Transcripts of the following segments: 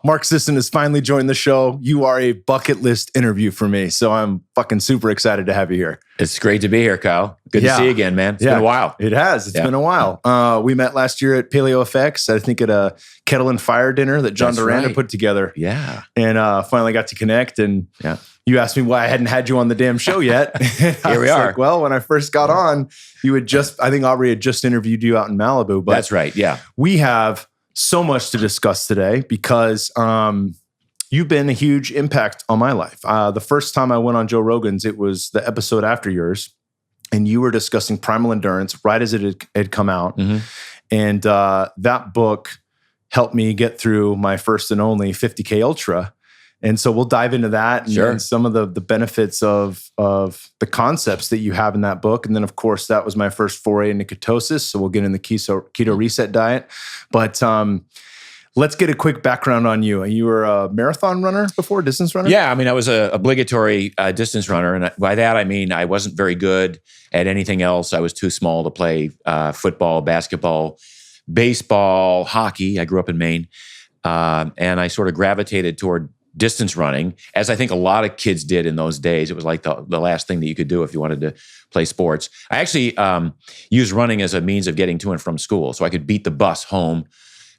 Mark Sisson has finally joined the show. You are a bucket list interview for me, so I'm fucking super excited to have you here. It's great to be here, Kyle. Good to see you again, man. It's been a while. It has. It's been a while. We met last year at Paleo FX, I think at a Kettle and Fire dinner that John Duranda put together. Yeah. And finally got to connect. And you asked me why I hadn't had you on the damn show yet. Here we are. Like, well, when I first got on, you had I think Aubrey had just interviewed you out in Malibu. But that's right, yeah. We have so much to discuss today because you've been a huge impact on my life. The first time I went on Joe Rogan's, it was the episode after yours, and you were discussing Primal Endurance right as it had come out. Mm-hmm. And that book helped me get through my first and only 50K Ultra. And so we'll dive into that and some of the benefits of the concepts that you have in that book. And then, of course, that was my first foray into ketosis. So we'll get in the Keto Reset diet. But let's get a quick background on you. You were a marathon runner before, distance runner? Yeah, I mean, I was an obligatory distance runner. And by that, I mean, I wasn't very good at anything else. I was too small to play football, basketball, baseball, hockey. I grew up in Maine. And I sort of gravitated toward distance running, as I think a lot of kids did in those days. It was like the last thing that you could do if you wanted to play sports. I actually used running as a means of getting to and from school. So I could beat the bus home.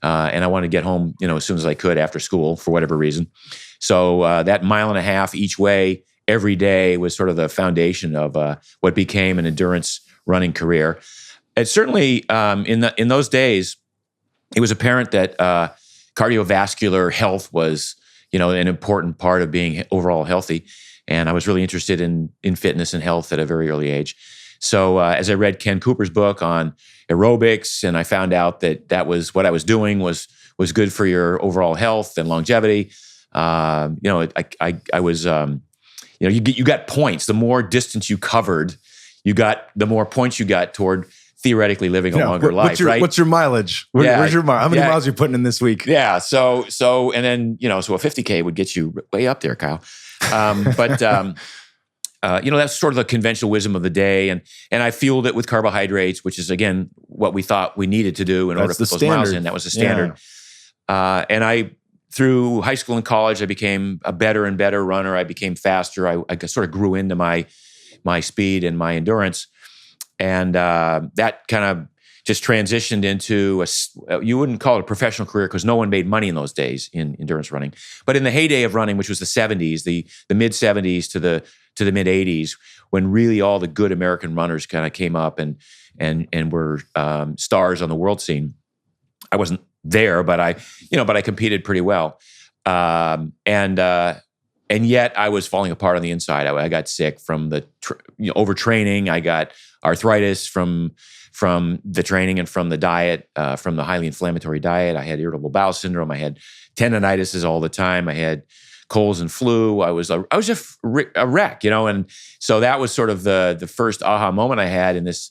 And I wanted to get home, as soon as I could after school for whatever reason. So that mile and a half each way every day was sort of the foundation of what became an endurance running career. And certainly in those days, it was apparent that cardiovascular health was, an important part of being overall healthy. And I was really interested in fitness and health at a very early age. So as I read Ken Cooper's book on aerobics, and I found out that was what I was doing was good for your overall health and longevity. I was, you got points. The more distance you covered, the more points you got toward theoretically living a longer life, right? What's your mileage? Where's your mile? How many miles are you putting in this week? Yeah. So, and then, so a 50K would get you way up there, Kyle. That's sort of the conventional wisdom of the day. And I fueled it with carbohydrates, which is, again, what we thought we needed to do in order to put those miles in. That was the standard. Yeah. And through high school and college, I became a better and better runner. I became faster. I sort of grew into my speed and my endurance. And that kind of just transitioned into you wouldn't call it a professional career because no one made money in those days in endurance running. But in the heyday of running, which was the 70s, the mid 70s to the mid 80s, when really all the good American runners kind of came up and were stars on the world scene. I wasn't there, but I competed pretty well. And yet I was falling apart on the inside. I got sick from the overtraining. I got arthritis from the training and from the diet, from the highly inflammatory diet. I had irritable bowel syndrome. I had tendinitis all the time. I had colds and flu. I was just a wreck, and so that was sort of the first aha moment I had in this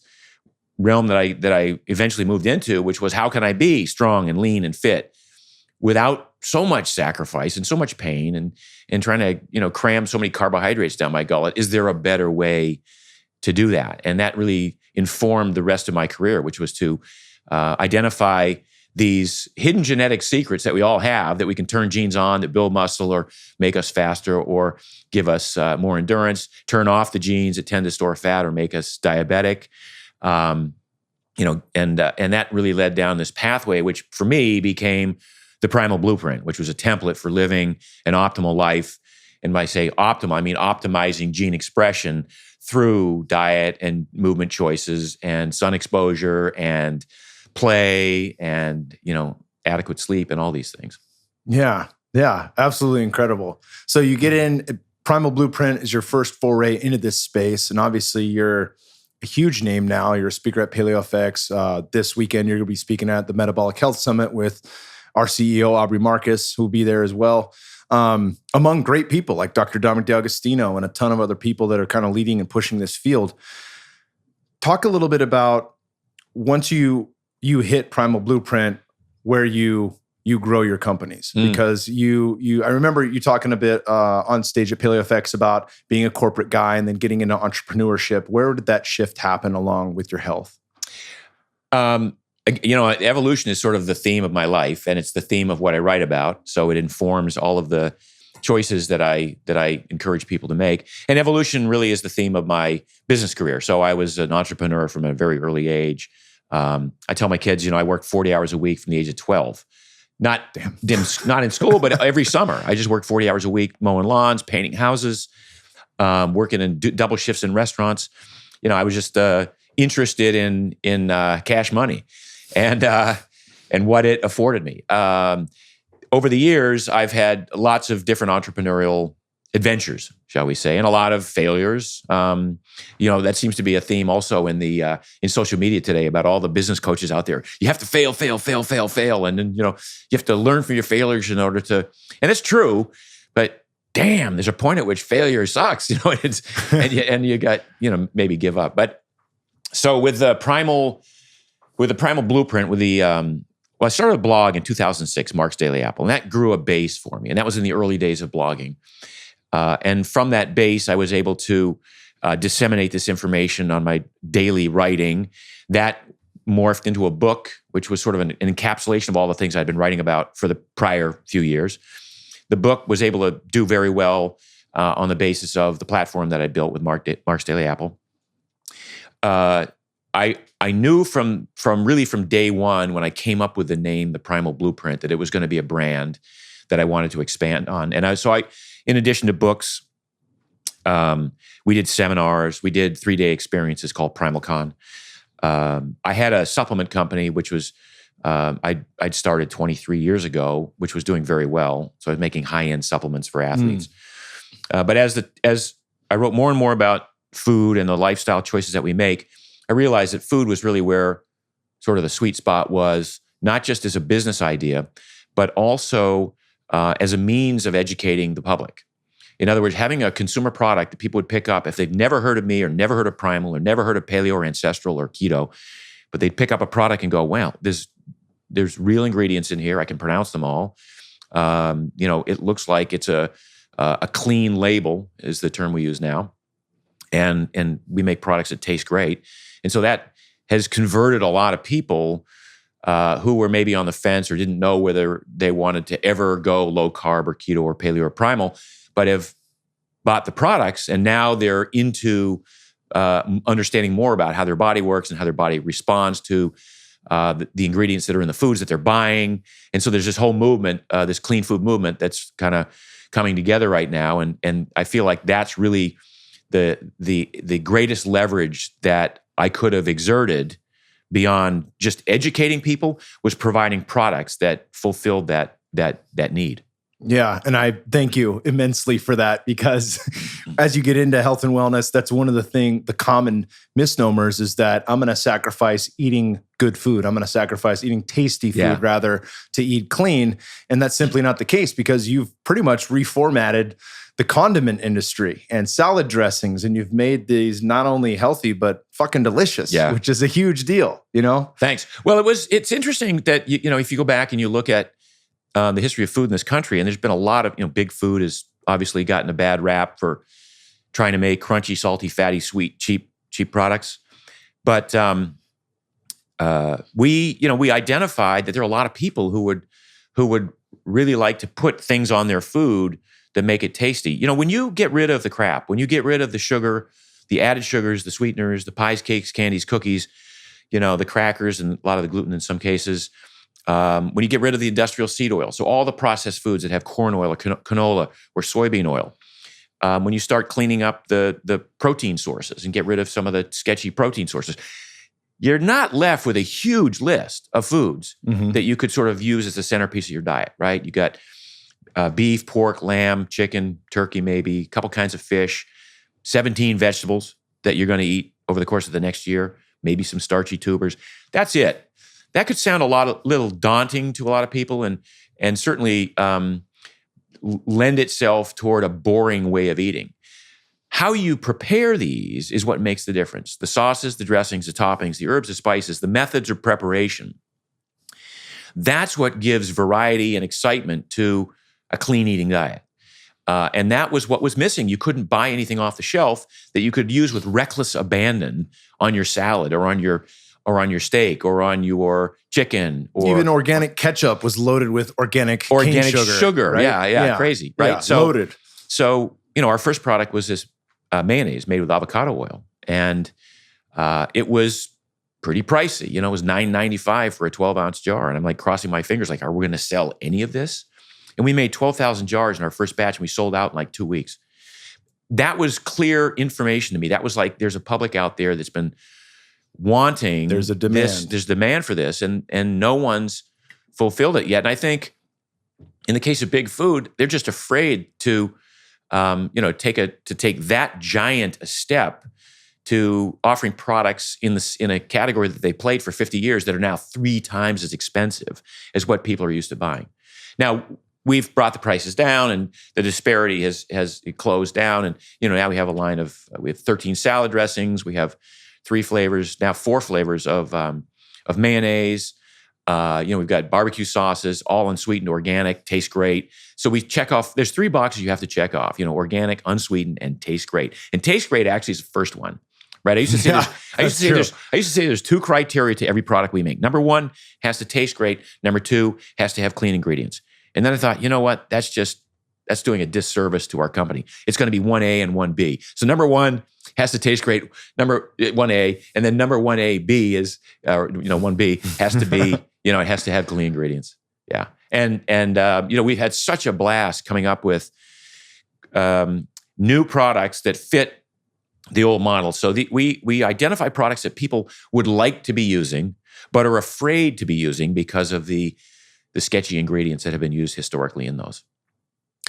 realm that I eventually moved into, which was how can I be strong and lean and fit without so much sacrifice and so much pain and trying to cram so many carbohydrates down my gullet? Is there a better way to do that? And that really informed the rest of my career, which was to identify these hidden genetic secrets that we all have that we can turn genes on that build muscle or make us faster or give us more endurance, turn off the genes that tend to store fat or make us diabetic. And that really led down this pathway, which for me became the Primal Blueprint, which was a template for living an optimal life. And by say optimal, I mean optimizing gene expression through diet and movement choices and sun exposure and play and, adequate sleep and all these things. Yeah, absolutely incredible. So you get in, Primal Blueprint is your first foray into this space. And obviously you're a huge name now. You're a speaker at Paleo FX. This weekend, you're going to be speaking at the Metabolic Health Summit with our CEO, Aubrey Marcus, who will be there as well. Among great people like Dr. Dominic D'Agostino and a ton of other people that are kind of leading and pushing this field. Talk a little bit about once you hit Primal Blueprint, where you grow your companies. Because I remember you talking a bit on stage at Paleo FX about being a corporate guy and then getting into entrepreneurship. Where did that shift happen along with your health? evolution is sort of the theme of my life, and it's the theme of what I write about. So it informs all of the choices that I encourage people to make. And evolution really is the theme of my business career. So I was an entrepreneur from a very early age. I tell my kids, I worked 40 hours a week from the age of 12. Not in school, but every summer. I just worked 40 hours a week mowing lawns, painting houses, working in double shifts in restaurants. I was just interested in cash money and what it afforded me. Over the years, I've had lots of different entrepreneurial adventures, shall we say, and a lot of failures. That seems to be a theme also in social media today about all the business coaches out there. You have to fail, and then you have to learn from your failures in order to. And it's true, but damn, there's a point at which failure sucks. And you got maybe give up. But so with the Primal Blueprint, I started a blog in 2006, Mark's Daily Apple, and that grew a base for me. And that was in the early days of blogging. And from that base, I was able to disseminate this information on my daily writing. That morphed into a book, which was sort of an encapsulation of all the things I'd been writing about for the prior few years. The book was able to do very well on the basis of the platform that I built with Mark's Daily Apple. I knew from day one when I came up with the name, the Primal Blueprint, that it was going to be a brand that I wanted to expand on. And I, in addition to books, we did seminars, we did 3-day experiences called PrimalCon. I had a supplement company, which was, I'd started 23 years ago, which was doing very well. So I was making high-end supplements for athletes. But as I wrote more and more about food and the lifestyle choices that we make, I realized that food was really where sort of the sweet spot was, not just as a business idea, but also as a means of educating the public. In other words, having a consumer product that people would pick up if they've never heard of me or never heard of Primal or never heard of paleo or ancestral or keto, but they'd pick up a product and go, wow, there's real ingredients in here. I can pronounce them all. It looks like it's a clean label is the term we use now. And we make products that taste great. And so that has converted a lot of people who were maybe on the fence or didn't know whether they wanted to ever go low carb or keto or paleo or primal, but have bought the products and now they're into understanding more about how their body works and how their body responds to the ingredients that are in the foods that they're buying. And so there's this whole movement, this clean food movement that's kind of coming together right now. And I feel like that's really the greatest leverage that I could have exerted beyond just educating people was providing products that fulfilled that need. Yeah. And I thank you immensely for that because as you get into health and wellness, that's one of the common misnomers is that I'm going to sacrifice eating good food. I'm going to sacrifice eating tasty food rather to eat clean. And that's simply not the case because you've pretty much reformatted the condiment industry and salad dressings. And you've made these not only healthy, but fucking delicious, which is a huge deal, Thanks. Well, it's interesting that, if you go back and you look at the history of food in this country, and there's been a lot of, big food has obviously gotten a bad rap for trying to make crunchy, salty, fatty, sweet, cheap products. But we identified that there are a lot of people who would really like to put things on their food that make it tasty. When you get rid of the crap, when you get rid of the sugar, the added sugars, the sweeteners, the pies, cakes, candies, cookies, the crackers, and a lot of the gluten in some cases, when you get rid of the industrial seed oil, so all the processed foods that have corn oil or canola or soybean oil, when you start cleaning up the protein sources and get rid of some of the sketchy protein sources, you're not left with a huge list of foods that you could sort of use as the centerpiece of your diet, right? You got beef, pork, lamb, chicken, turkey, maybe, a couple kinds of fish, 17 vegetables that you're going to eat over the course of the next year, maybe some starchy tubers. That's it. That could sound little daunting to a lot of people and certainly lend itself toward a boring way of eating. How you prepare these is what makes the difference. The sauces, the dressings, the toppings, the herbs, the spices, the methods of preparation. That's what gives variety and excitement to a clean eating diet. And that was what was missing. You couldn't buy anything off the shelf that you could use with reckless abandon on your salad or on or on your steak or on your chicken, or even organic ketchup was loaded with organic cane sugar. Right? Yeah, crazy, right? Yeah, so loaded. So our first product was this mayonnaise made with avocado oil, and it was pretty pricey. It was $9.95 for a 12-ounce jar, and I'm like crossing my fingers, like, are we going to sell any of this? And we made 12,000 jars in our first batch, and we sold out in like 2 weeks. That was clear information to me. That was like, there's a public out there that's been wanting there's a demand. There's demand for this, and no one's fulfilled it yet. And I think in the case of big food, they're just afraid to take that giant a step to offering products in a category that they played for 50 years that are now 3 times as expensive as what people are used to buying. Now, we've brought the prices down, and the disparity has closed down. And now we have a line we have 13 salad dressings. We have 3 flavors, now 4 flavors of mayonnaise. We've got barbecue sauces, all unsweetened, organic, taste great. So we check off. There's 3 boxes you have to check off. Organic, unsweetened, and taste great. And taste great actually is the first one, right? I used to say there's 2 criteria to every product we make. Number 1 has to taste great. Number 2 has to have clean ingredients. And then I thought, you know what? That's doing a disservice to our company. It's going to be 1A and 1B. So number 1 has to taste great. Number 1A, and then number 1AB is, 1B has to be, it has to have clean ingredients. Yeah, and we've had such a blast coming up with new products that fit the old model. So we identify products that people would like to be using, but are afraid to be using because of the sketchy ingredients that have been used historically in those.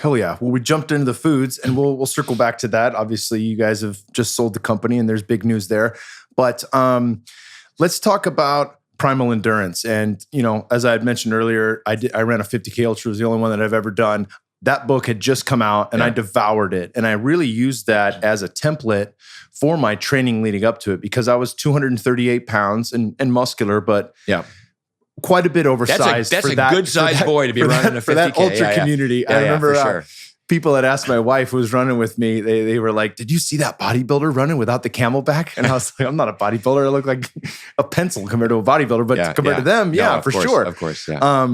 Hell yeah. Well, we jumped into the foods, and we'll circle back to that. Obviously, you guys have just sold the company, and there's big news there. But let's talk about Primal Endurance. And, as I had mentioned earlier, I ran a 50K Ultra. It was the only one that I've ever done. That book had just come out, and I devoured it. And I really used that as a template for my training leading up to it, because I was 238 pounds and muscular, but quite a bit oversized. That's a good-sized boy to be running a 50K. For that ultra community. I remember people had asked my wife who was running with me, they were like, did you see that bodybuilder running without the camelback? And I was like, I'm not a bodybuilder. I look like a pencil compared to a bodybuilder, but compared to them, for sure. Of course, yeah.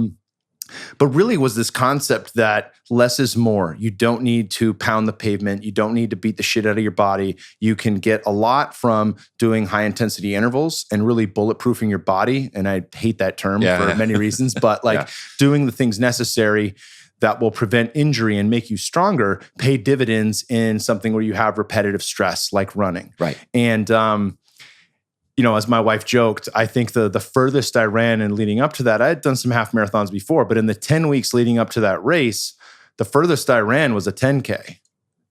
But really was this concept that less is more. You don't need to pound the pavement. You don't need to beat the shit out of your body. You can get a lot from doing high intensity intervals and really bulletproofing your body. And I hate that term for many reasons, but doing the things necessary that will prevent injury and make you stronger, pay dividends in something where you have repetitive stress like running. Right. And, as my wife joked, I think the furthest I ran and leading up to that, I had done some half marathons before, but in the 10 weeks leading up to that race, the furthest I ran was a 10K.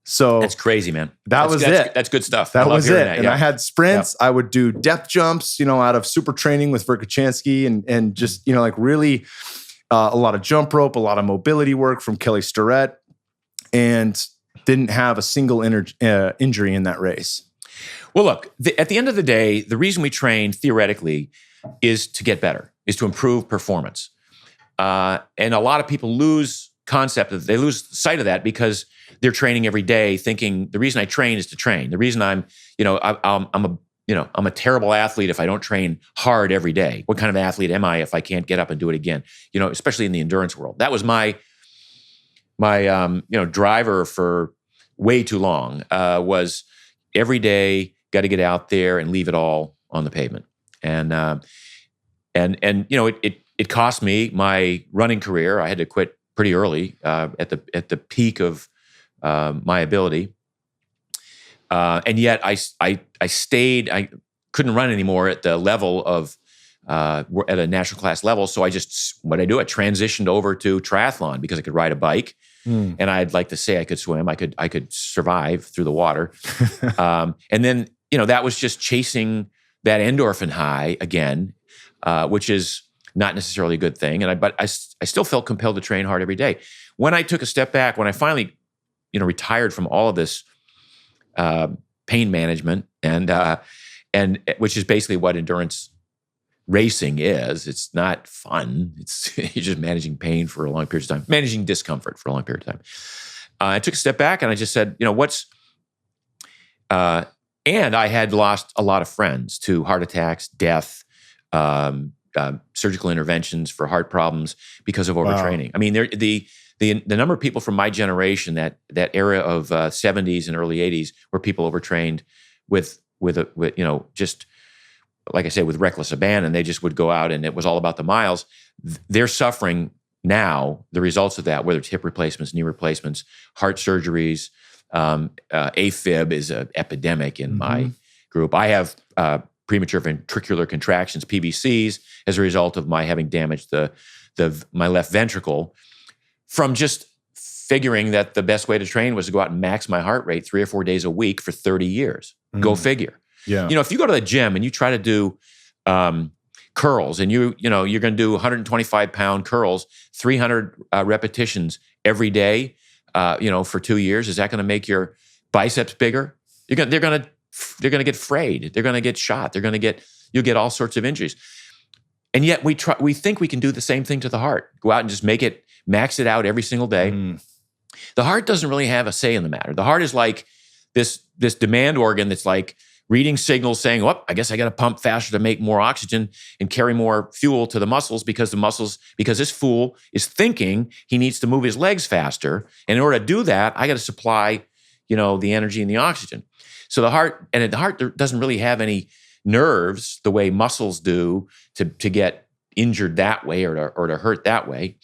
So that's crazy, man. That's it. That's good stuff. That was it. And I had sprints. I would do depth jumps, out of super training with Verkhochansky and just, really a lot of jump rope, a lot of mobility work from Kelly Starrett, and didn't have a single injury in that race. Well, look, at the end of the day, the reason we train theoretically is to get better, is to improve performance. And a lot of people lose sight of that because they're training every day thinking the reason I train is to train. The reason I'm a terrible athlete if I don't train hard every day. What kind of athlete am I if I can't get up and do it again? Especially in the endurance world. That was my driver for way too long, was every day, got to get out there and leave it all on the pavement. And it cost me my running career. I had to quit pretty early at the peak of my ability. And yet I stayed. I couldn't run anymore at the level of at a national class level. So I transitioned over to triathlon because I could ride a bike. And I'd like to say I could swim. I could survive through the water. And then, that was just chasing that endorphin high again, which is not necessarily a good thing. But I still felt compelled to train hard every day. When I took a step back, when I finally, retired from all of this pain management and which is basically what endurance racing is. It's not fun. You're just managing pain for a long period of time, managing discomfort for a long period of time. I took a step back and I just said, and I had lost a lot of friends to heart attacks, death, surgical interventions for heart problems because of overtraining. I mean, the number of people from my generation, that era of 70s and early 80s, where people overtrained with just like I say, with reckless abandon, they just would go out and it was all about the miles. They're suffering now the results of that, whether it's hip replacements, knee replacements, heart surgeries. AFib is an epidemic in my group. I have premature ventricular contractions, PVCs, as a result of my having damaged my left ventricle from just figuring that the best way to train was to go out and max my heart rate 3 or 4 days a week for 30 years. Go figure. Yeah. If you go to the gym and you try to do curls and you're going to do 125-pound curls, 300 repetitions every day, for 2 years, is that going to make your biceps bigger? They're going to get frayed. They're going to get shot. You'll get all sorts of injuries. And yet we think we can do the same thing to the heart. Go out and just max it out every single day. The heart doesn't really have a say in the matter. The heart is like this demand organ that's like reading signals saying, I guess I got to pump faster to make more oxygen and carry more fuel to the muscles because this fool is thinking he needs to move his legs faster. And in order to do that, I got to supply, the energy and the oxygen. So the heart doesn't really have any nerves the way muscles do to get injured that way or to hurt that way.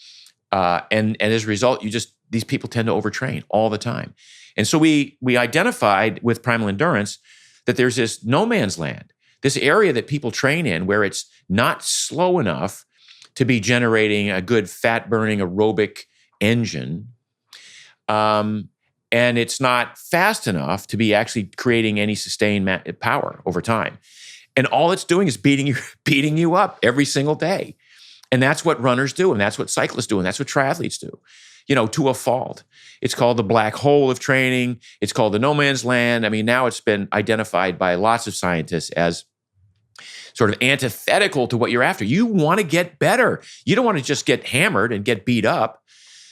And as a result, these people tend to overtrain all the time. And so we identified with Primal Endurance that there's this no man's land, this area that people train in where it's not slow enough to be generating a good fat-burning aerobic engine, and it's not fast enough to be actually creating any sustained power over time. And all it's doing is beating you up every single day. And that's what runners do, and that's what cyclists do, and that's what triathletes do, to a fault. It's called the black hole of training. It's called the no man's land. I mean, now it's been identified by lots of scientists as sort of antithetical to what you're after. You want to get better. You don't want to just get hammered and get beat up.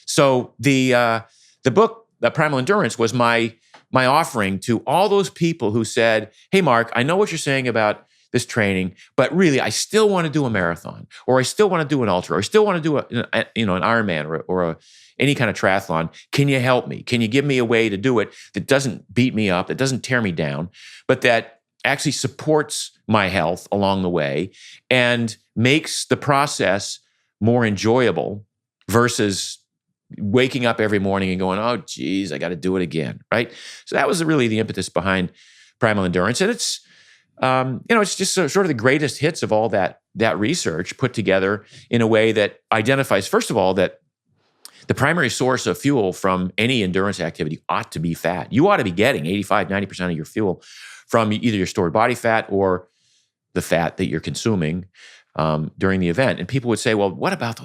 So the book, The Primal Endurance, was my offering to all those people who said, hey, Mark, I know what you're saying about this training, but really, I still want to do a marathon, or I still want to do an ultra, or I still want to do an Ironman or any kind of triathlon. Can you help me? Can you give me a way to do it that doesn't beat me up, that doesn't tear me down, but that actually supports my health along the way and makes the process more enjoyable versus waking up every morning and going, oh, geez, I got to do it again, right? So that was really the impetus behind Primal Endurance. And it's, it's just sort of the greatest hits of all that research put together in a way that identifies, first of all, that the primary source of fuel from any endurance activity ought to be fat. You ought to be getting 85, 90% of your fuel from either your stored body fat or the fat that you're consuming during the event. And people would say, well, what about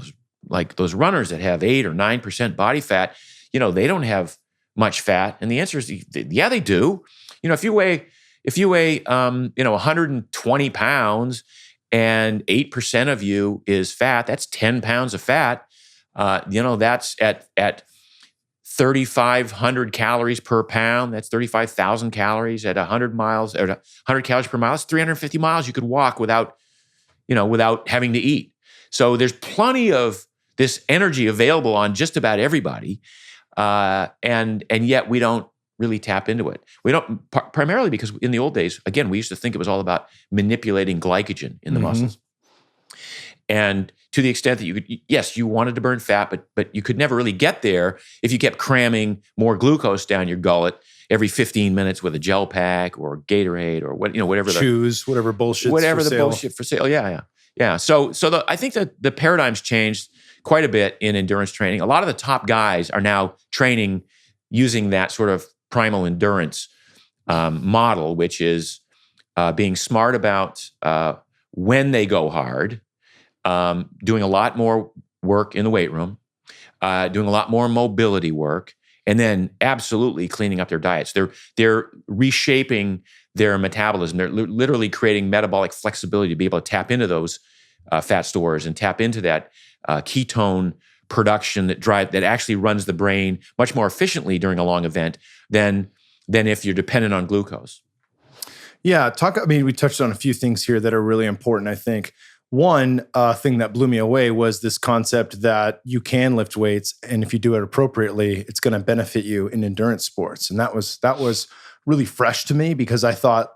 those runners that have 8 or 9% body fat? They don't have much fat. And the answer is, yeah, they do. If you weigh 120 pounds and 8% of you is fat, that's 10 pounds of fat. That's at 3,500 calories per pound. That's 35,000 calories at 100 miles, or 100 calories per mile. That's 350 miles you could walk without having to eat. So there's plenty of this energy available on just about everybody. And yet we don't really tap into it. We don't, primarily because in the old days, again, we used to think it was all about manipulating glycogen in the muscles. And to the extent that you wanted to burn fat, but you could never really get there if you kept cramming more glucose down your gullet every 15 minutes with a gel pack or Gatorade or whatever. Whatever bullshit. Whatever the bullshit for sale. Yeah. So I think that the paradigm's changed quite a bit in endurance training. A lot of the top guys are now training using that sort of primal endurance model, which is being smart about when they go hard, doing a lot more work in the weight room, doing a lot more mobility work, and then absolutely cleaning up their diets. They're reshaping their metabolism. They're literally creating metabolic flexibility to be able to tap into those fat stores and tap into that ketone production that actually runs the brain much more efficiently during a long event than if you're dependent on glucose. Yeah, we touched on a few things here that are really important, I think. one thing that blew me away was this concept that you can lift weights, and if you do it appropriately, it's going to benefit you in endurance sports. And that was really fresh to me, because I thought,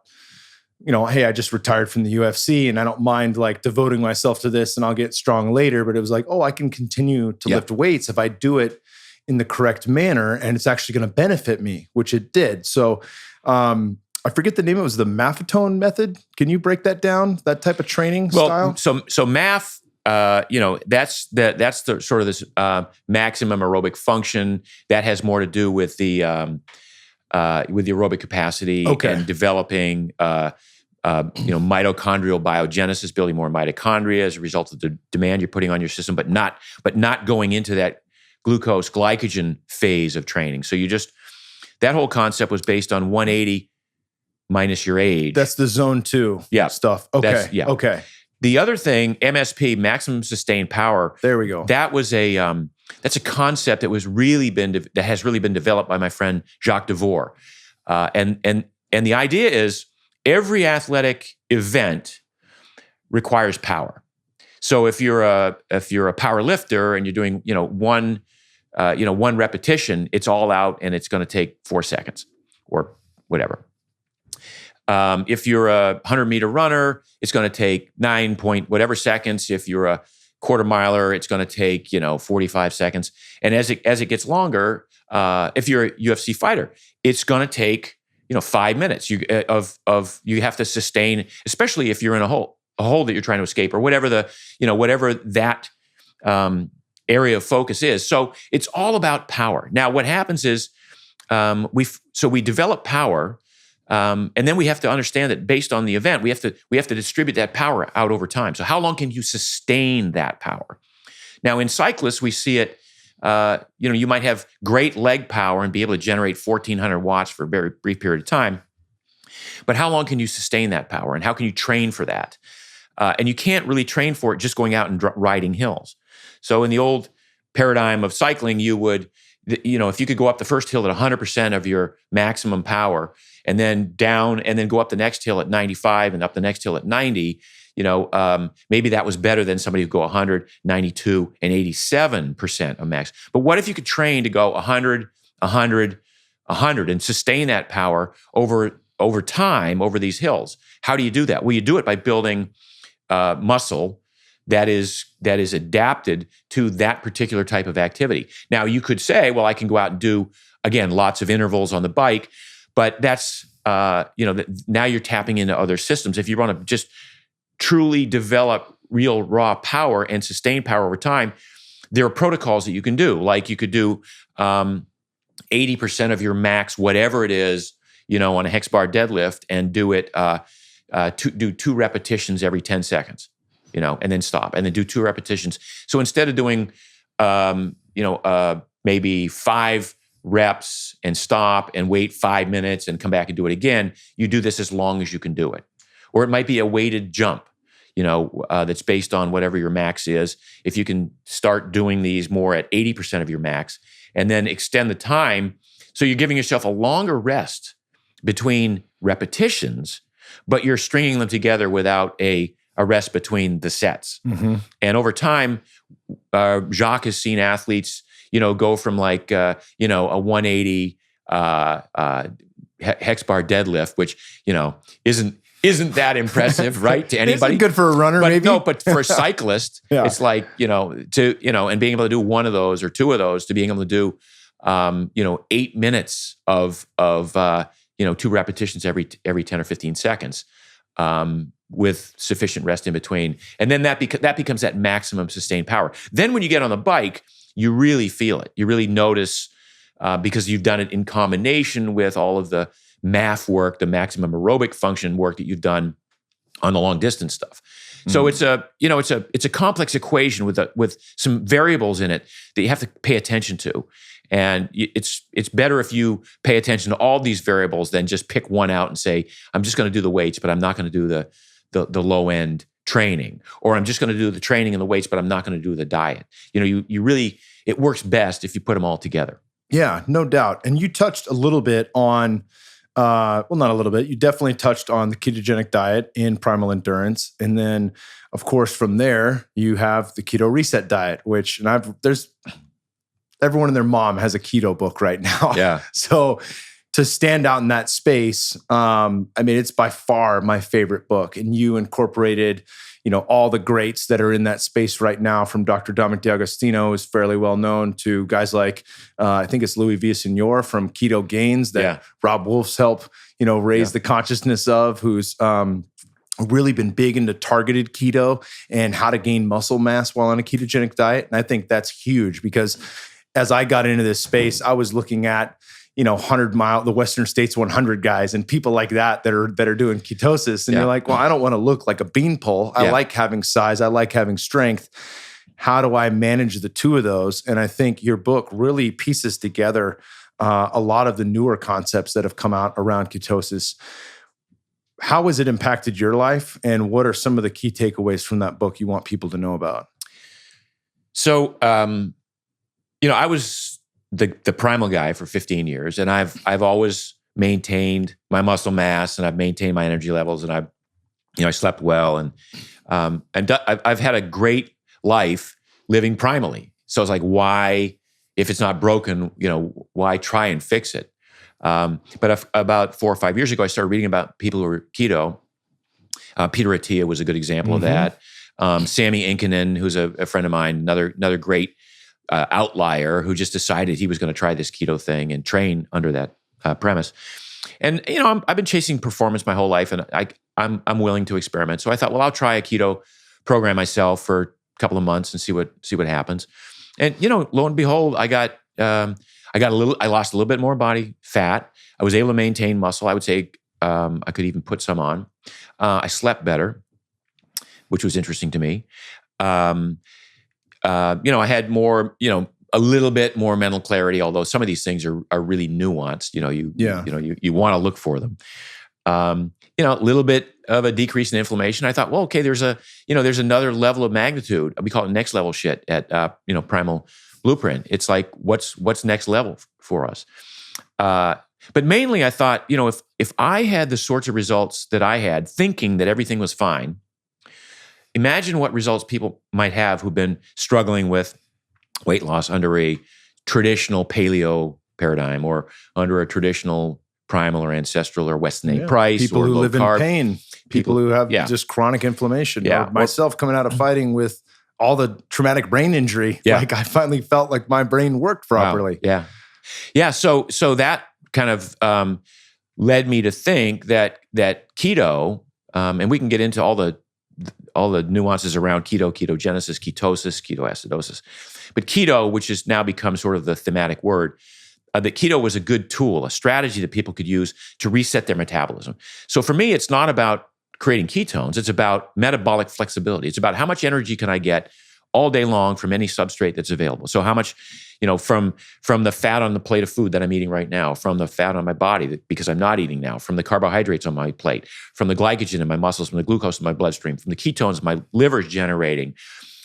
hey, I just retired from the UFC and I don't mind like devoting myself to this and I'll get strong later. But it was like, oh, I can continue to lift weights if I do it in the correct manner, and it's actually going to benefit me, which it did. So I forget the name. It was the Maffetone method. Can you break that down? That type of training style? So MAF, that's the sort of this maximum aerobic function that has more to do with the aerobic capacity and developing mitochondrial biogenesis, building more mitochondria as a result of the demand you're putting on your system, but not going into that glucose glycogen phase of training. So that whole concept was based on 180 minus your age. That's the zone 2 stuff. Okay. Okay. The other thing, MSP, maximum sustained power. There we go. That was that's a concept that has really been developed by my friend Jacques Devore. And the idea is every athletic event requires power. So if you're a power lifter and you're doing, one repetition, it's all out and it's going to take 4 seconds or whatever. If you're a 100-meter runner, it's going to take 9 point whatever seconds. If you're a quarter miler, it's going to take 45 seconds. And as it gets longer, if you're a UFC fighter, it's going to take 5 minutes. You have to sustain, especially if you're in a hole that you're trying to escape or whatever whatever that area of focus is. So it's all about power. Now, what happens is we develop power. And then we have to understand that based on the event, we have to distribute that power out over time. So how long can you sustain that power? Now, in cyclists, we see it. You might have great leg power and be able to generate 1,400 watts for a very brief period of time. But how long can you sustain that power, and how can you train for that? And you can't really train for it just going out and riding hills. So in the old paradigm of cycling, you would, if you could go up the first hill at 100% of your maximum power, and then down, and then go up the next hill at 95 and up the next hill at 90, maybe that was better than somebody who go 100, 92, and 87% of max. But what if you could train to go 100, 100, 100 and sustain that power over time, over these hills? How do you do that? Well, you do it by building muscle that is adapted to that particular type of activity. Now, you could say, well, I can go out and do, again, lots of intervals on the bike, but that's, now you're tapping into other systems. If you want to just truly develop real raw power and sustain power over time, there are protocols that you can do. Like you could do 80% of your max, whatever it is, on a hex bar deadlift, and do it, do 2 repetitions every 10 seconds. And then stop, and then do 2 repetitions. So instead of doing, maybe 5 reps and stop and wait 5 minutes and come back and do it again, you do this as long as you can do it. Or it might be a weighted jump, that's based on whatever your max is. If you can start doing these more at 80% of your max, and then extend the time, so you're giving yourself a longer rest between repetitions, but you're stringing them together without a rest between the sets. Mm-hmm. And over time, Jacques has seen athletes, go from like, a 180 hex bar deadlift, which, isn't that impressive, right? To anybody. Isn't good for a runner, but maybe? No, but for a cyclist, it's like, and being able to do 1 of those or 2 of those, to being able to do, 8 minutes of 2 repetitions every 10 or 15 seconds. With sufficient rest in between. And then that becomes that maximum sustained power. Then when you get on the bike, you really feel it. You really notice, because you've done it in combination with all of the MAF work, the maximum aerobic function work that you've done on the long distance stuff. Mm-hmm. So it's a complex equation with some variables in it that you have to pay attention to. And it's better if you pay attention to all these variables than just pick one out and say, I'm just going to do the weights, but I'm not going to do the low end training, or I'm just going to do the training and the weights, but I'm not going to do the diet. You really, it works best if you put them all together. Yeah, no doubt. And you touched a little bit on well, not a little bit. You definitely touched on the ketogenic diet in Primal Endurance. And then, of course, from there, you have the Keto Reset diet, which, there's everyone and their mom has a keto book right now. Yeah. So to stand out in that space, it's by far my favorite book. And you incorporated, all the greats that are in that space right now, from Dr. Dominic D'Agostino, is fairly well known, to guys like, I think it's Louis Villaseñor from Keto Gains that Rob Wolf's helped, raise the consciousness of, who's really been big into targeted keto and how to gain muscle mass while on a ketogenic diet. And I think that's huge, because as I got into this space, I was looking at, 100-mile, the Western States 100 guys and people like that are doing ketosis. And you're like, well, I don't want to look like a beanpole. I like having size. I like having strength. How do I manage the two of those? And I think your book really pieces together a lot of the newer concepts that have come out around ketosis. How has it impacted your life? And what are some of the key takeaways from that book you want people to know about? So, I was the primal guy for 15 years, and I've always maintained my muscle mass, and I've maintained my energy levels, and I slept well, and I've had a great life living primally. So it's like, why, if it's not broken, why try and fix it? But about 4 or 5 years ago, I started reading about people who were keto. Peter Attia was a good example of that. Sammy Inkinen, who's a friend of mine, another great outlier who just decided he was going to try this keto thing and train under that premise. And I've been chasing performance my whole life, and I'm willing to experiment. So I thought, well, I'll try a keto program myself for a couple of months and see what happens. And lo and behold, I lost a little bit more body fat. I was able to maintain muscle. I would say I could even put some on. I slept better, which was interesting to me. I had more, a little bit more mental clarity, although some of these things are really nuanced. You want to look for them. A little bit of a decrease in inflammation. I thought, well, okay, there's another level of magnitude. We call it next level shit at Primal Blueprint. It's like, what's next level for us? But mainly I thought, if I had the sorts of results that I had, thinking that everything was fine, imagine what results people might have who've been struggling with weight loss under a traditional paleo paradigm, or under a traditional primal or ancestral or Weston A. Price, people or who low live carb. in pain, people who have just chronic inflammation. Or myself coming out of fighting with all the traumatic brain injury, like I finally felt like my brain worked properly. Wow. Yeah. So that kind of led me to think that keto, and we can get into all the nuances around keto, ketogenesis, ketosis, ketoacidosis. But keto, which has now become sort of the thematic word, that keto was a good tool, a strategy that people could use to reset their metabolism. So for me, it's not about creating ketones. It's about metabolic flexibility. It's about how much energy can I get all day long from any substrate that's available. So how much, from the fat on the plate of food that I'm eating right now, from the fat on my body because I'm not eating now, from the carbohydrates on my plate, from the glycogen in my muscles, from the glucose in my bloodstream, from the ketones my liver's generating,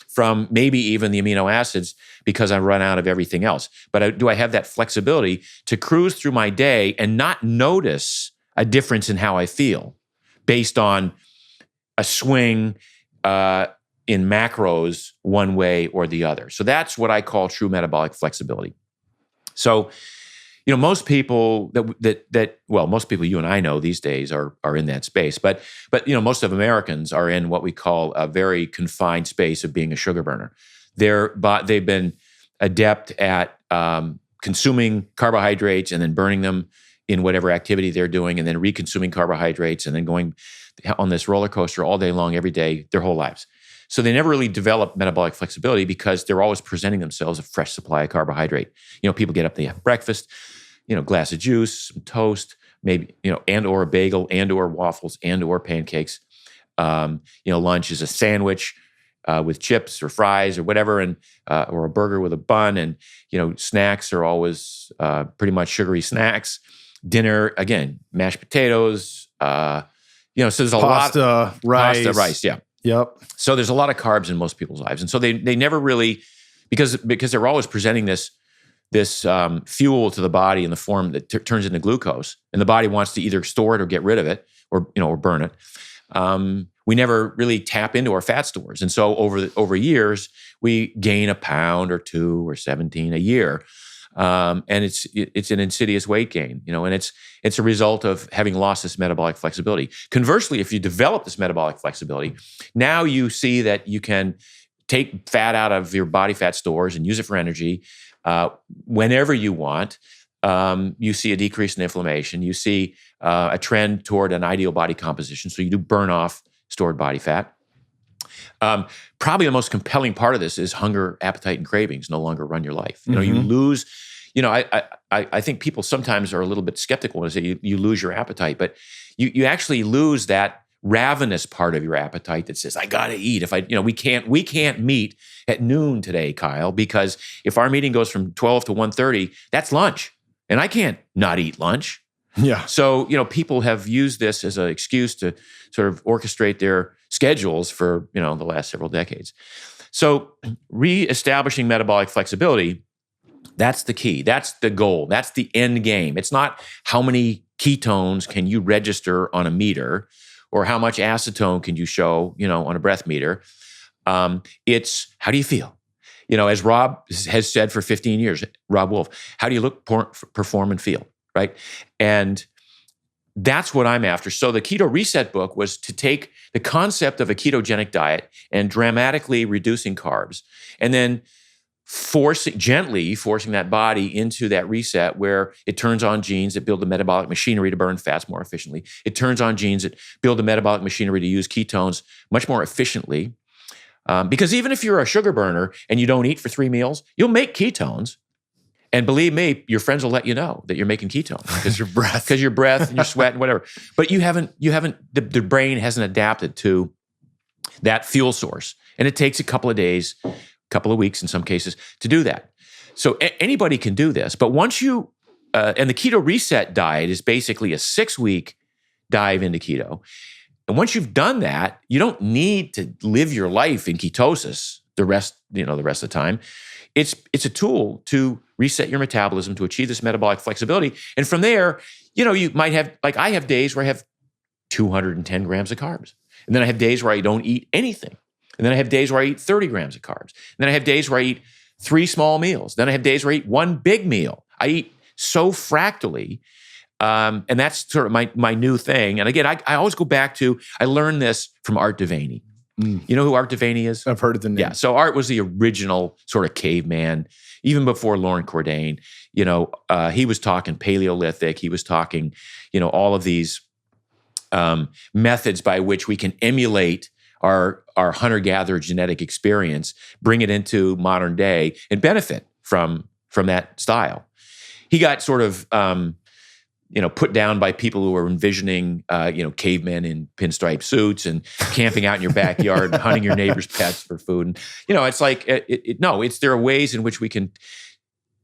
from maybe even the amino acids because I run out of everything else. But do I have that flexibility to cruise through my day and not notice a difference in how I feel based on a swing in macros one way or the other? So that's what I call true metabolic flexibility. So, most people most people you and I know these days are in that space, but most of Americans are in what we call a very confined space of being a sugar burner. They've been adept at consuming carbohydrates and then burning them in whatever activity they're doing, and then reconsuming carbohydrates, and then going on this roller coaster all day long, every day, their whole lives. So they never really develop metabolic flexibility because they're always presenting themselves a fresh supply of carbohydrate. People get up, they have breakfast, glass of juice, some toast, maybe, and or a bagel, and or waffles, and or pancakes. Lunch is a sandwich with chips or fries or whatever, and or a burger with a bun. And, snacks are always pretty much sugary snacks. Dinner, again, mashed potatoes, so there's a pasta, rice, yeah. Yep. So there's a lot of carbs in most people's lives. And so they never really, because they're always presenting this fuel to the body in the form that turns into glucose, and the body wants to either store it or get rid of it, or burn it. We never really tap into our fat stores, and so over years we gain a pound or 2 or 17 a year, and it's an insidious weight gain, and it's a result of having lost this metabolic flexibility. Conversely, if you develop this metabolic flexibility, now you see that you can take fat out of your body fat stores and use it for energy whenever you want. You see a decrease in inflammation. You see a trend toward an ideal body composition. So you do burn off stored body fat. Probably the most compelling part of this is hunger, appetite, and cravings no longer run your life. You lose. I think people sometimes are a little bit skeptical when they say you lose your appetite, but you actually lose that ravenous part of your appetite that says, I gotta eat. We can't meet at noon today, Kyle, because if our meeting goes from 12 to 1:30, that's lunch. And I can't not eat lunch. Yeah. So, people have used this as an excuse to sort of orchestrate their schedules for, the last several decades. So reestablishing metabolic flexibility, that's the key. That's the goal. That's the end game. It's not how many ketones can you register on a meter or how much acetone can you show, on a breath meter. It's how do you feel? As Rob has said for 15 years, Rob Wolf, how do you look, perform, and feel, right? And that's what I'm after. So the Keto Reset book was to take the concept of a ketogenic diet and dramatically reducing carbs, and then gently forcing that body into that reset where it turns on genes that build the metabolic machinery to burn fats more efficiently. It turns on genes that build the metabolic machinery to use ketones much more efficiently. Because even if you're a sugar burner and you don't eat for 3 meals, you'll make ketones. And believe me, your friends will let you know that you're making ketones because your breath and your sweat and whatever. But the brain hasn't adapted to that fuel source. And it takes a couple of days, a couple of weeks in some cases to do that. So anybody can do this. But once you, and the Keto Reset diet is basically a 6-week dive into keto. And once you've done that, you don't need to live your life in ketosis the rest of the time. It's a tool to reset your metabolism to achieve this metabolic flexibility. And from there, you might have, like I have days where I have 210 grams of carbs. And then I have days where I don't eat anything. And then I have days where I eat 30 grams of carbs. And then I have days where I eat 3 small meals. Then I have days where I eat 1 big meal. I eat so fractally. And that's sort of my new thing. And again, I always go back to, I learned this from Art Devaney. You know who Art Devaney is? I've heard of the name. Yeah. So Art was the original sort of caveman, even before Lauren Cordain. He was talking Paleolithic. He was talking, all of these methods by which we can emulate our hunter-gatherer genetic experience, bring it into modern day, and benefit from that style. He got sort of put down by people who were envisioning, cavemen in pinstripe suits and camping out in your backyard and hunting your neighbor's pets for food. And, it's like, there are ways in which we can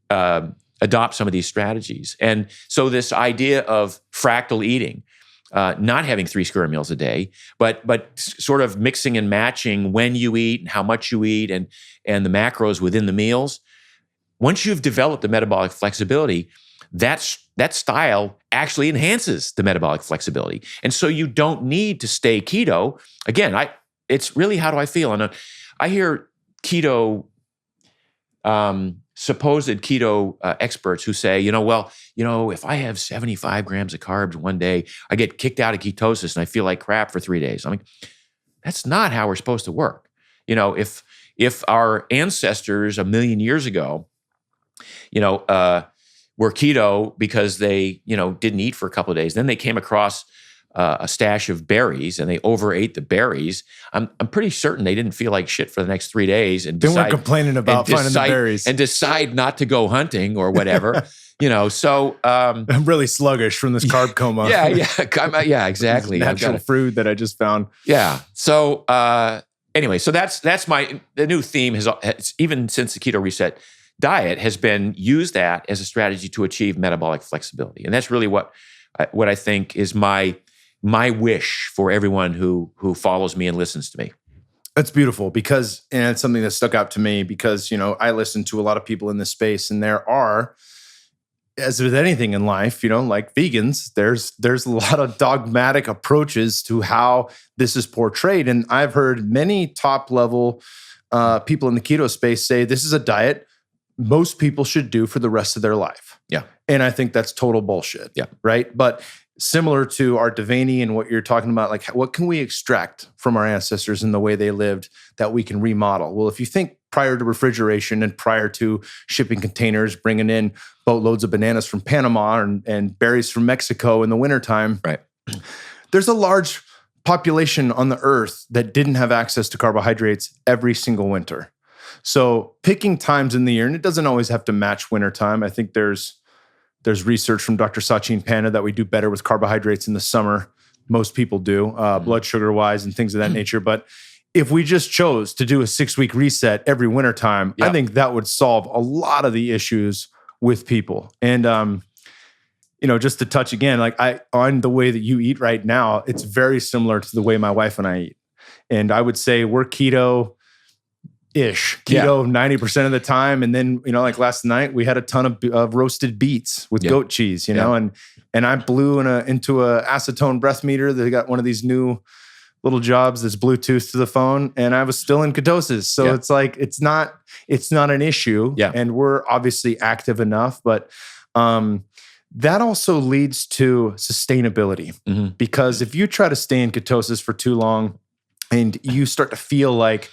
adopt some of these strategies. And so this idea of fractal eating, not having 3 square meals a day, but sort of mixing and matching when you eat and how much you eat and the macros within the meals. Once you've developed the metabolic flexibility, that style actually enhances the metabolic flexibility. And so you don't need to stay keto. Again, it's really how do I feel? And I hear keto, supposed keto experts who say, if I have 75 grams of carbs one day, I get kicked out of ketosis and I feel like crap for 3 days. I'm like, that's not how we're supposed to work. If our ancestors 1 million years ago, were keto because they, didn't eat for a couple of days. Then they came across a stash of berries and they overate the berries. I'm pretty certain they didn't feel like shit for the next 3 days and they weren't complaining about finding the berries and decide not to go hunting or whatever. So I'm really sluggish from this carb coma. Yeah, exactly. Natural fruit that I just found. Yeah. So anyway, so that's the new theme has even since the Keto Reset diet has been used that as a strategy to achieve metabolic flexibility. And that's really what I think is my wish for everyone who follows me and listens to me. That's beautiful because, and it's something that stuck out to me because, I listen to a lot of people in this space, and there are, as with anything in life, like vegans, there's a lot of dogmatic approaches to how this is portrayed. And I've heard many top level people in the keto space say this is a diet most people should do for the rest of their life. Yeah. And I think that's total bullshit. Yeah. Right. But similar to Art Devaney and what you're talking about, like what can we extract from our ancestors and the way they lived that we can remodel? Well, if you think prior to refrigeration and prior to shipping containers, bringing in boatloads of bananas from Panama and berries from Mexico in the wintertime, right? There's a large population on the earth that didn't have access to carbohydrates every single winter. So picking times in the year, and it doesn't always have to match wintertime. I think there's research from Dr. Sachin Panda that we do better with carbohydrates in the summer. Most people do, blood sugar wise and things of that nature. But if we just chose to do a 6-week reset every wintertime, I think that would solve a lot of the issues with people. And, just to touch again, like on the way that you eat right now, it's very similar to the way my wife and I eat. And I would say we're keto 90% of the time. And then, like last night we had a ton of roasted beets with goat cheese, and I blew into a acetone breath meter. They got one of these new little jobs that's Bluetooth to the phone, and I was still in ketosis. So it's like, it's not an issue. Yeah. And we're obviously active enough, but, that also leads to sustainability because if you try to stay in ketosis for too long and you start to feel like,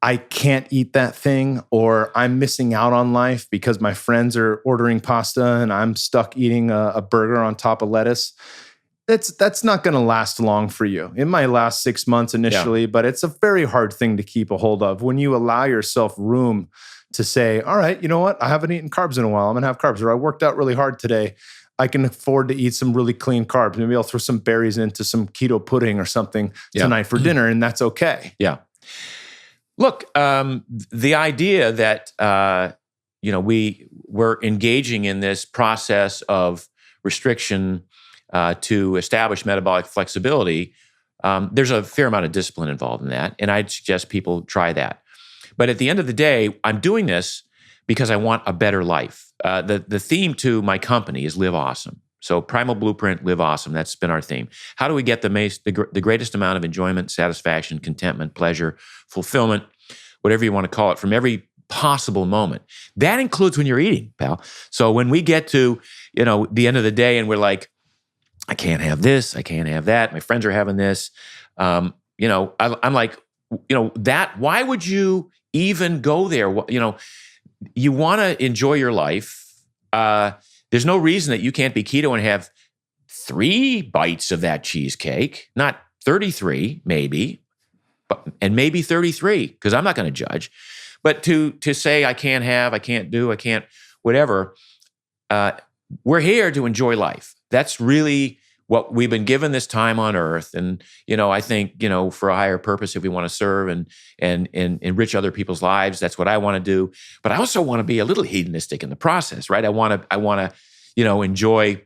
I can't eat that thing, or I'm missing out on life because my friends are ordering pasta and I'm stuck eating a burger on top of lettuce. That's not going to last long for you. It might last 6 months initially, but it's a very hard thing to keep a hold of. When you allow yourself room to say, all right, you know what? I haven't eaten carbs in a while. I'm going to have carbs. Or I worked out really hard today. I can afford to eat some really clean carbs. Maybe I'll throw some berries into some keto pudding or something tonight for dinner, and that's okay. Yeah. Look, the idea that we're engaging in this process of restriction to establish metabolic flexibility, there's a fair amount of discipline involved in that, and I'd suggest people try that. But at the end of the day, I'm doing this because I want a better life. The theme to my company is Live Awesome. So Primal Blueprint, Live Awesome, that's been our theme. How do we get the greatest amount of enjoyment, satisfaction, contentment, pleasure, fulfillment, whatever you want to call it, from every possible moment? That includes when you're eating, pal. So when we get to, the end of the day and we're like, I can't have this, I can't have that, my friends are having this, I'm like, why would you even go there? You want to enjoy your life. There's no reason that you can't be keto and have 3 bites of that cheesecake, not 33 maybe, and maybe 33, because I'm not going to judge. But to say I can't do, whatever, we're here to enjoy life. That's really what we've been given this time on earth. And, I think, for a higher purpose, if we want to serve and enrich other people's lives, that's what I want to do. But I also want to be a little hedonistic in the process, right? I want to, enjoy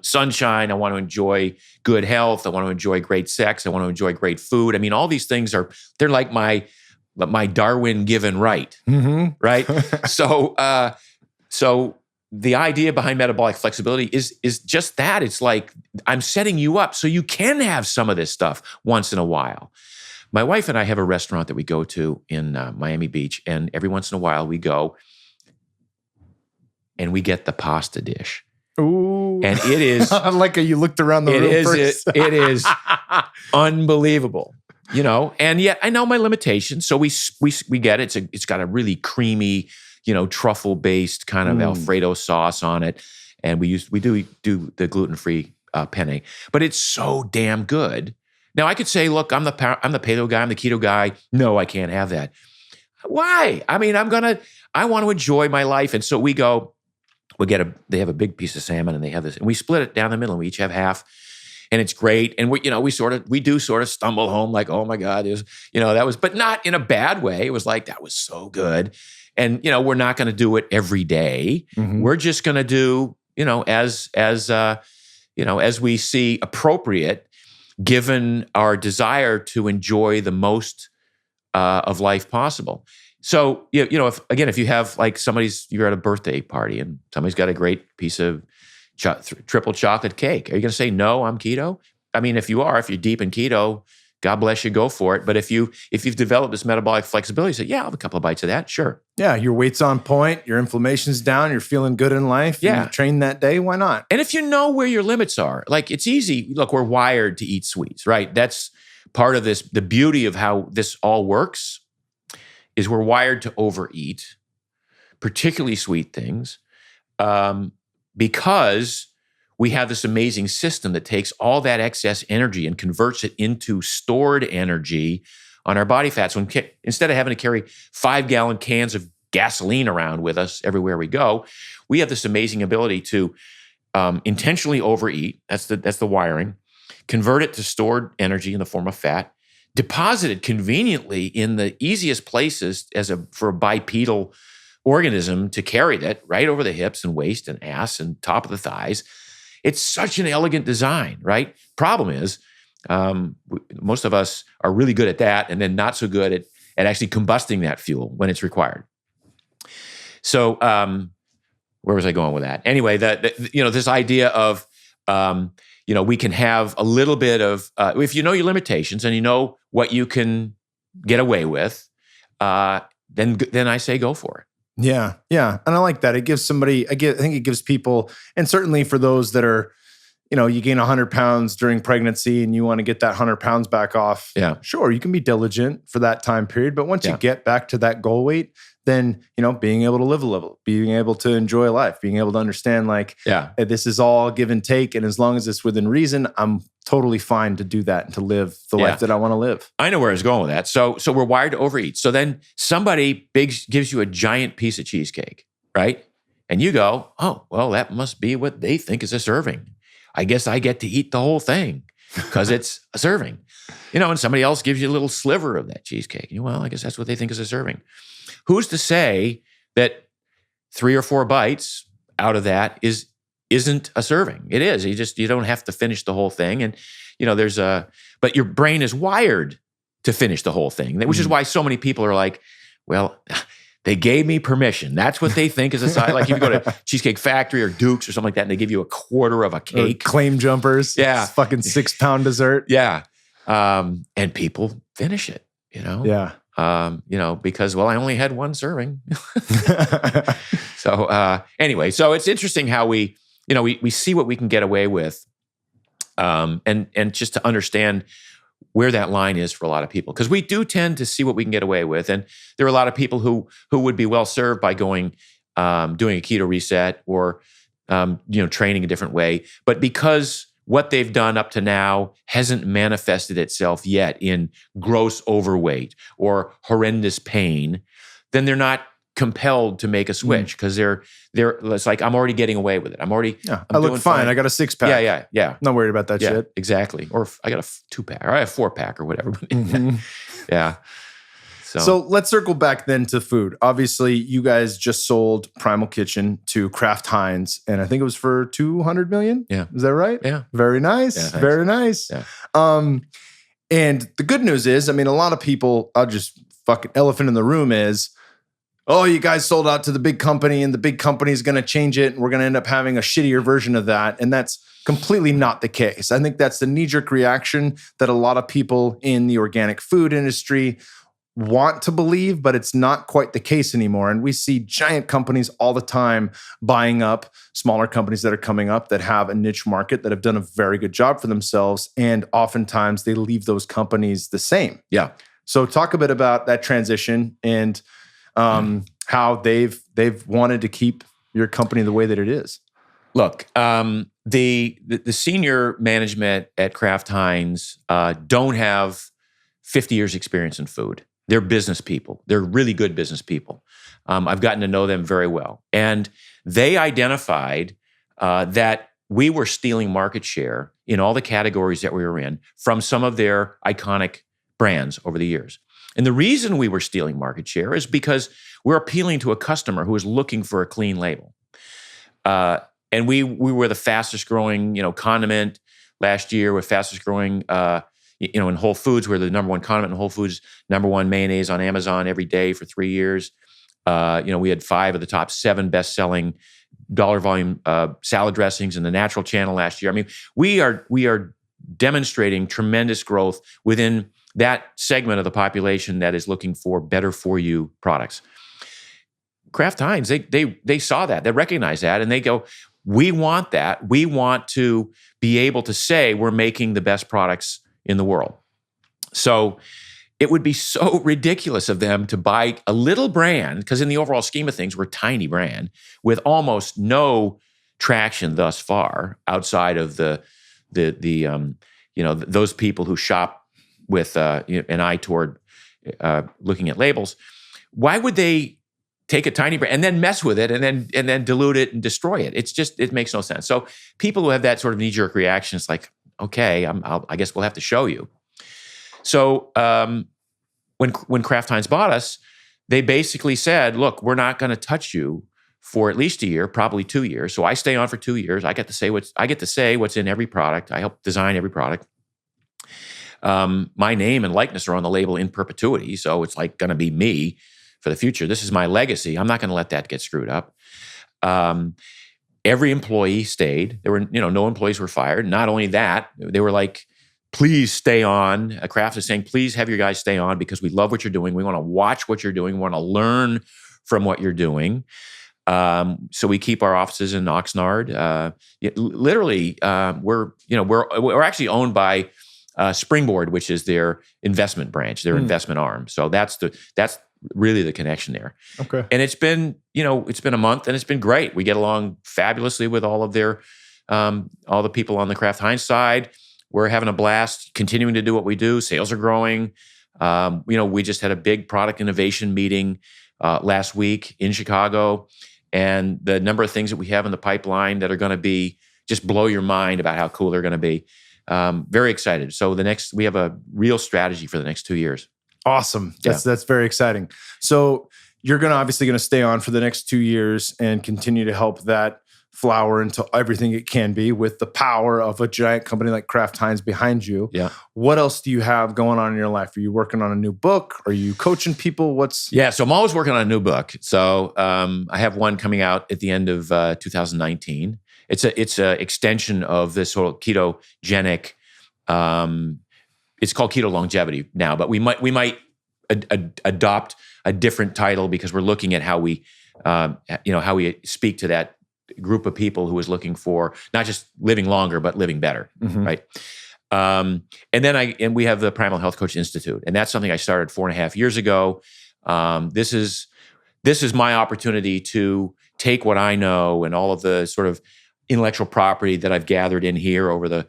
sunshine. I want to enjoy good health. I want to enjoy great sex. I want to enjoy great food. I mean, all these things they're like my Darwin given right, right? So the idea behind metabolic flexibility is just that. It's like I'm setting you up so you can have some of this stuff once in a while. My wife and I have a restaurant that we go to in Miami Beach, and every once in a while we go and we get the pasta dish. Ooh. And it is like you looked around the room first. It is unbelievable. And yet I know my limitations. So we get it. It's got a really creamy, truffle-based kind of Alfredo sauce on it, and we do the gluten-free penne. But it's so damn good. Now I could say, look, I'm the paleo guy, I'm the keto guy. No, I can't have that. Why? I mean, I want to enjoy my life, and so we go. They have a big piece of salmon, and they have this, and we split it down the middle, and we each have half. And it's great. And we do sort of stumble home like, oh my God, that was, but not in a bad way. It was like, that was so good. And, we're not going to do it every day. Mm-hmm. We're just going to do, as we see appropriate. given our desire to enjoy the most of life possible. So, if you have like you're at a birthday party and somebody's got a great piece of triple chocolate cake, are you going to say, no, I'm keto? I mean, if you're deep in keto, God bless you, go for it. But if you've developed this metabolic flexibility, say, yeah, I'll have a couple of bites of that, sure. Yeah, your weight's on point, your inflammation's down, you're feeling good in life, yeah. You train that day, why not? And if you know where your limits are, like it's easy. Look, we're wired to eat sweets, right? That's part of this. The beauty of how this all works is we're wired to overeat, particularly sweet things, because we have this amazing system that takes all that excess energy and converts it into stored energy on our body fat. So instead of having to carry 5-gallon cans of gasoline around with us everywhere we go, we have this amazing ability to intentionally overeat. That's the wiring. Convert it to stored energy in the form of fat. Deposit it conveniently in the easiest places for a bipedal organism to carry that, right over the hips and waist and ass and top of the thighs. It's such an elegant design, right? Problem is, most of us are really good at that and then not so good at actually combusting that fuel when it's required. So where was I going with that? Anyway, this idea of, we can have a little bit of, if you know your limitations and you know what you can get away with, then I say go for it. Yeah. And I like that. It gives somebody, I think it gives people, and certainly for those that are, you gain 100 pounds during pregnancy and you want to get that 100 pounds back off. Yeah. Sure, you can be diligent for that time period. But once you get back to that goal weight, then, being able to live a little, being able to enjoy life, being able to understand this is all give and take. And as long as it's within reason, I'm totally fine to do that and to live the life that I want to live. I know where I was going with that. So we're wired to overeat. So then somebody big gives you a giant piece of cheesecake, right? And you go, oh, well, that must be what they think is a serving. I guess I get to eat the whole thing because it's a serving. And somebody else gives you a little sliver of that cheesecake. Well, I guess that's what they think is a serving. Who's to say that 3 or 4 bites out of that isn't a serving? It is. You don't have to finish the whole thing. And, but your brain is wired to finish the whole thing, which is why so many people are like, well, they gave me permission. That's what they think is a side. Like if you go to Cheesecake Factory or Duke's or something like that, and they give you a quarter of a cake. Or claim jumpers. Yeah. It's fucking 6-pound dessert. Yeah. And people finish it, Yeah. Because, I only had one serving. So anyway, so it's interesting how we see what we can get away with, and just to understand where that line is for a lot of people, because we do tend to see what we can get away with, and there are a lot of people who would be well served by doing a keto reset or training a different way, but because what they've done up to now hasn't manifested itself yet in gross overweight or horrendous pain, then they're not compelled to make a switch because it's like, I'm already getting away with it. I look fine. I got a 6-pack. Yeah. Not worried about that shit. Exactly. Or I got a 2-pack or I have a 4-pack or whatever. Yeah. So let's circle back then to food. Obviously, you guys just sold Primal Kitchen to Kraft Heinz, and I think it was for $200 million. Yeah. Is that right? Yeah. Very nice. Yeah, very nice. Yeah. And the good news is, a lot of people, I'll just fucking elephant in the room is, oh, you guys sold out to the big company and the big company is going to change it and we're going to end up having a shittier version of that. And that's completely not the case. I think that's the knee-jerk reaction that a lot of people in the organic food industry want to believe, but it's not quite the case anymore. And we see giant companies all the time buying up smaller companies that are coming up that have a niche market that have done a very good job for themselves. And oftentimes they leave those companies the same. Yeah. So talk a bit about that transition and how they've wanted to keep your company the way that it is. Look, the senior management at Kraft Heinz don't have 50 years experience in food. They're business people. They're really good business people. I've gotten to know them very well. And they identified that we were stealing market share in all the categories that we were in from some of their iconic brands over the years. And the reason we were stealing market share is because we're appealing to a customer who is looking for a clean label. And we were the fastest growing, condiment, last year. We're fastest growing, in Whole Foods. We're the number one condiment in Whole Foods, number one mayonnaise on Amazon every day for 3 years. We had 5 of the top 7 best-selling dollar volume salad dressings in the natural channel last year. I mean, we are demonstrating tremendous growth within that segment of the population that is looking for better for you products. Kraft Heinz, they saw that, they recognized that, and they go, we want that. We want to be able to say we're making the best products in the world. So it would be so ridiculous of them to buy a little brand, because in the overall scheme of things, we're a tiny brand with almost no traction thus far outside of those people who shop with an eye toward looking at labels. Why would they take a tiny brand and then mess with it and then dilute it and destroy it? It makes no sense. So people who have that sort of knee-jerk reaction, it's like, okay, I guess we'll have to show you. So when Kraft Heinz bought us, they basically said, look, we're not going to touch you for at least a year, probably 2 years. So I stay on for 2 years. I get to say what's in every product. I help design every product. My name and likeness are on the label in perpetuity. So it's like going to be me for the future. This is my legacy. I'm not going to let that get screwed up. Every employee stayed. There were, no employees were fired. Not only that, they were like, please stay on. Kraft is saying, please have your guys stay on because we love what you're doing. We want to watch what you're doing. We want to learn from what you're doing. So we keep our offices in Oxnard. We're actually owned by Springboard, which is their investment branch, their investment arm. So that's really the connection there. Okay. And it's been a month and it's been great. We get along fabulously with all of their, all the people on the Kraft Heinz side. We're having a blast, continuing to do what we do. Sales are growing. We just had a big product innovation meeting last week in Chicago, and the number of things that we have in the pipeline that are going to be just blow your mind about how cool they're going to be. Very excited. So we have a real strategy for the next 2 years. Awesome. That's very exciting. So you're obviously going to stay on for the next 2 years and continue to help that flower into everything it can be with the power of a giant company like Kraft Heinz behind you. Yeah. What else do you have going on in your life? Are you working on a new book? Are you coaching people? So I'm always working on a new book. So I have one coming out at the end of 2019. It's a extension of this sort of ketogenic. It's called Keto Longevity now, but we might adopt a different title because we're looking at how we speak to that group of people who is looking for not just living longer but living better, right? And we have the Primal Health Coach Institute, and that's something I started 4.5 years ago. This is my opportunity to take what I know and all of the sort of intellectual property that I've gathered in here over the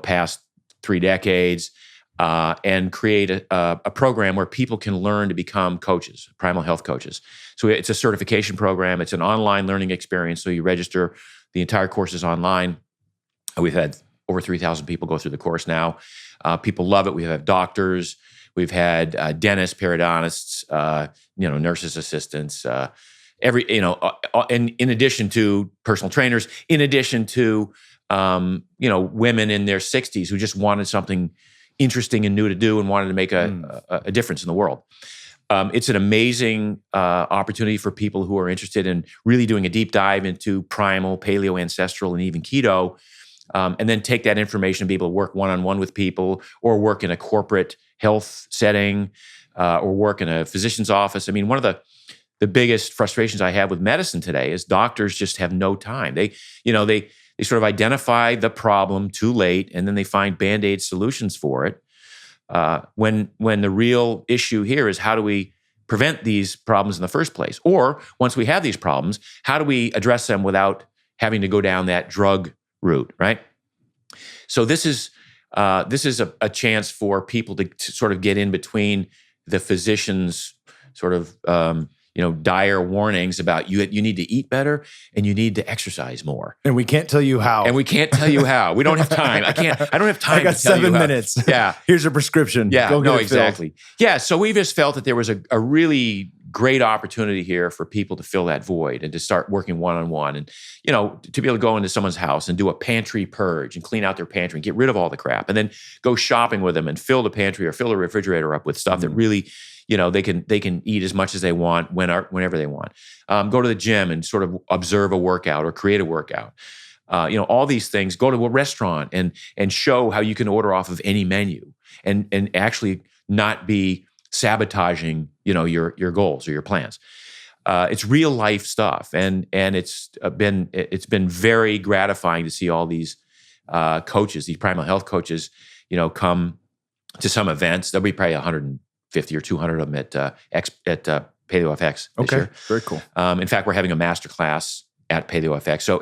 past 3 decades, and create a program where people can learn to become coaches, primal health coaches. So it's a certification program. It's an online learning experience. So you register. The entire course is online. We've had over 3,000 people go through the course now. People love it. We have doctors. We've had dentists, periodontists, nurses' assistants, in addition to personal trainers, in addition to women in their 60s who just wanted something interesting and new to do and wanted to make a difference in the world. It's an amazing opportunity for people who are interested in really doing a deep dive into primal, paleo, ancestral, and even keto, and then take that information and be able to work one-on-one with people or work in a corporate health setting or work in a physician's office. I mean, one of the biggest frustrations I have with medicine today is doctors just have no time. They sort of identify the problem too late, and then they find Band-Aid solutions for it. When the real issue here is how do we prevent these problems in the first place? Or once we have these problems, how do we address them without having to go down that drug route, right? So this is a chance for people to sort of get in between the physician's sort of dire warnings about you need to eat better and you need to exercise more. And we can't tell you how. We don't have time. I don't have time. I got to tell 7 you minutes. Yeah. Here's a prescription. Yeah. Go get it exactly. filled. Yeah. So we just felt that there was a really great opportunity here for people to fill that void and to start working one-on-one, and to be able to go into someone's house and do a pantry purge and clean out their pantry and get rid of all the crap, and then go shopping with them and fill the pantry or fill the refrigerator up with stuff that really, they can eat as much as they want whenever they want. Go to the gym and sort of observe a workout or create a workout. All these things. Go to a restaurant and show how you can order off of any menu and actually not be sabotaging, your goals or your plans. It's real life stuff, and it's been very gratifying to see all these coaches, these primal health coaches, come to some events. There'll be probably 150 or 200 of them at PaleoFX this year. Very cool. In fact, we're having a master class at PaleoFX. So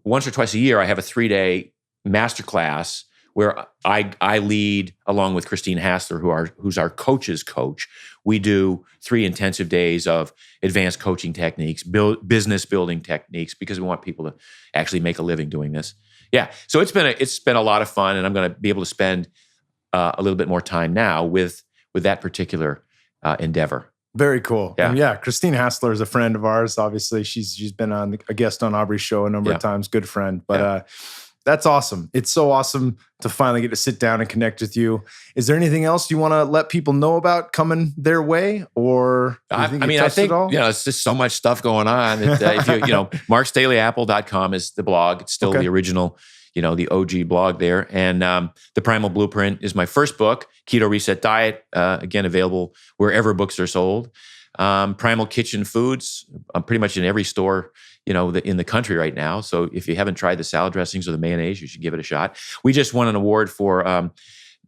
once or twice a year, I have a 3-day master class where I lead along with Christine Hassler, who's our coach's coach. We do 3 intensive days of advanced coaching techniques, business building techniques, because we want people to actually make a living doing this. Yeah, so it's been a lot of fun, and I'm going to be able to spend a little bit more time now with that particular endeavor. Very cool. Yeah. And Christine Hassler is a friend of ours. Obviously, she's been a guest on Aubrey's show a number of times. Good friend. But that's awesome. It's so awesome to finally get to sit down and connect with you. Is there anything else you want to let people know about coming their way? Or I think it's just so much stuff going on. If marksdailyapple.com is the blog. It's still the original, the OG blog there. And the Primal Blueprint is my first book, Keto Reset Diet, again, available wherever books are sold. Primal Kitchen Foods, pretty much in every store, in the country right now. So if you haven't tried the salad dressings or the mayonnaise, you should give it a shot. We just won an award for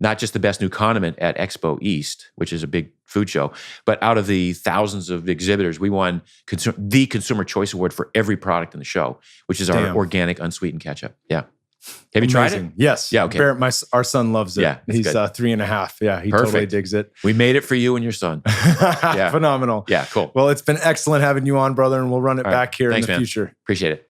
not just the best new condiment at Expo East, which is a big food show, but out of the thousands of exhibitors, we won the Consumer Choice Award for every product in the show, which is our organic unsweetened ketchup. Yeah. Have you tried it? Yes. Yeah. Okay. Our son loves it. Yeah, he's 3.5. Yeah, he totally digs it. We made it for you and your son. Yeah. Phenomenal. Yeah, cool. Well, it's been excellent having you on, brother, and we'll run it back here in the future. Appreciate it.